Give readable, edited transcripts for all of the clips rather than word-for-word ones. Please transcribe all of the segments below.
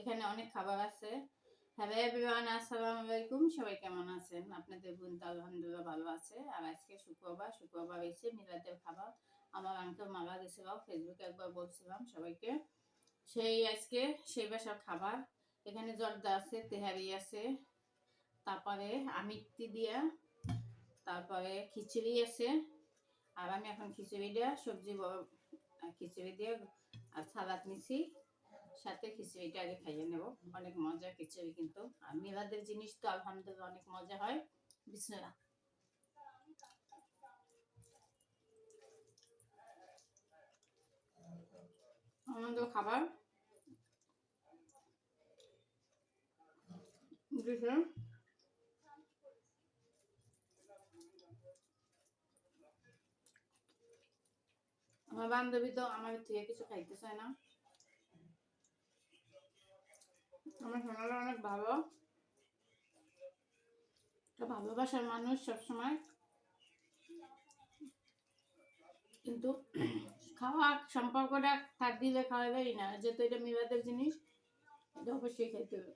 এখানে অনেক খাবার আছে। হ্যালো এভরিওয়ান, আসসালামু আলাইকুম। সবাই কেমন আছেন? আপনাদের বোন তো আলহামদুলিল্লাহ ভালো আছে। আর আজকে শুক্রবার এসে মিলাদের খাবার। আমার আঙ্কেল মারা গেছিল, ফেসবুকে একবার বলছিলাম সবাইকে। আজকে সেই বাসার খাবার। এখানে জর্দা আছে, তেহারি আছে, তারপরে আমিত্তি দিয়া, তারপরে খিচুড়ি আছে। আর আমি এখন খিচুড়ি দিয়ে খিচুড়ি দিয়ে আর সালাদ নিছি, সাথে খিচুড়িটা আগে খাইয়ে নেব। অনেক মজা খিচুড়ি কিন্তু, আর মিলাদের জিনিস তো আলহামদুলিল্লাহ অনেক মজা হয়। বিসমিল্লাহ। আমাদের খাবার আমার বান্ধবী তো আমার থেকে কিছু খাইতে চায় না। আমার সোনারা অনেক ভালো, ভালোবাসার মানুষ সবসময়, কিন্তু খাওয়া সম্পর্কটা থাক দিলে খাওয়াবেই না, যেহেতু এটা মিলাদের জিনিস, এটা অবশ্যই খাইতে হবে।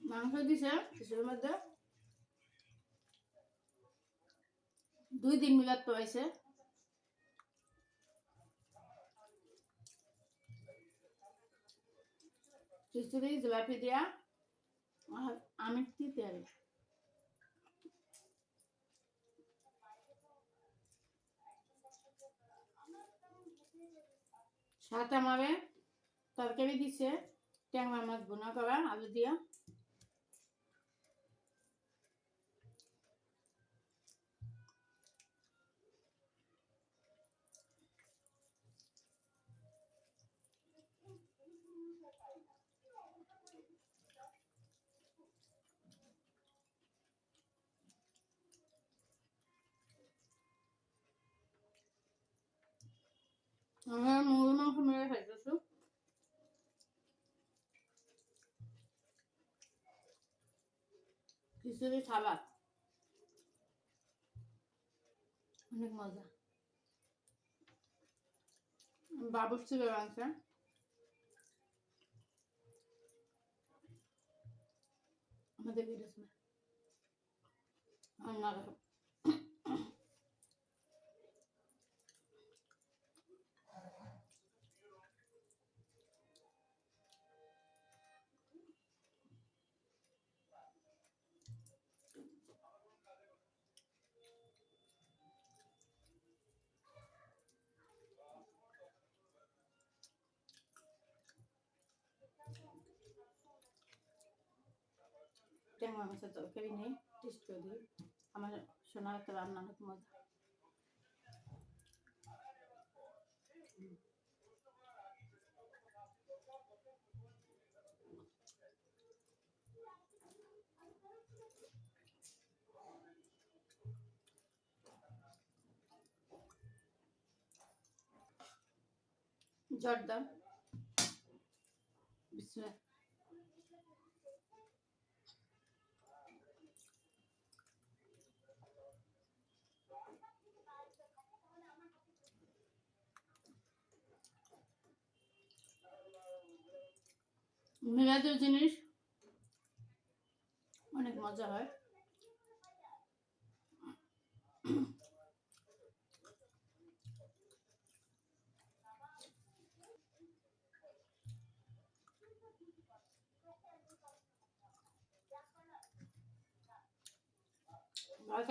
মাংস দিছে কিছুর মধ্যে 2 দিন মিলাদ তো আছে। খিচুড়ি জিলাপি দিয়া আর আমিত্তি তেহারি। সাথে আমারে তরকারি দিছে ট্যাংরা মাছ ভুনা করা আলু দিয়া। আমরা মুরগি মাংস মেরে খাইতেছি। খিচুড়ি সালাদ অনেক মজা। বাবুর্চি বানাচ্ছে আমাদের বিদেশ में অন্যরকম। ট্যাংরা মাছের তরকারি নেই, টেস্ট করে দিই। আমার সোনার একটা রান্না অনেক মজা। জর্দা বিসমিল্লাহ। মিলাদের জিনিস অনেক মজা হয়। ভালো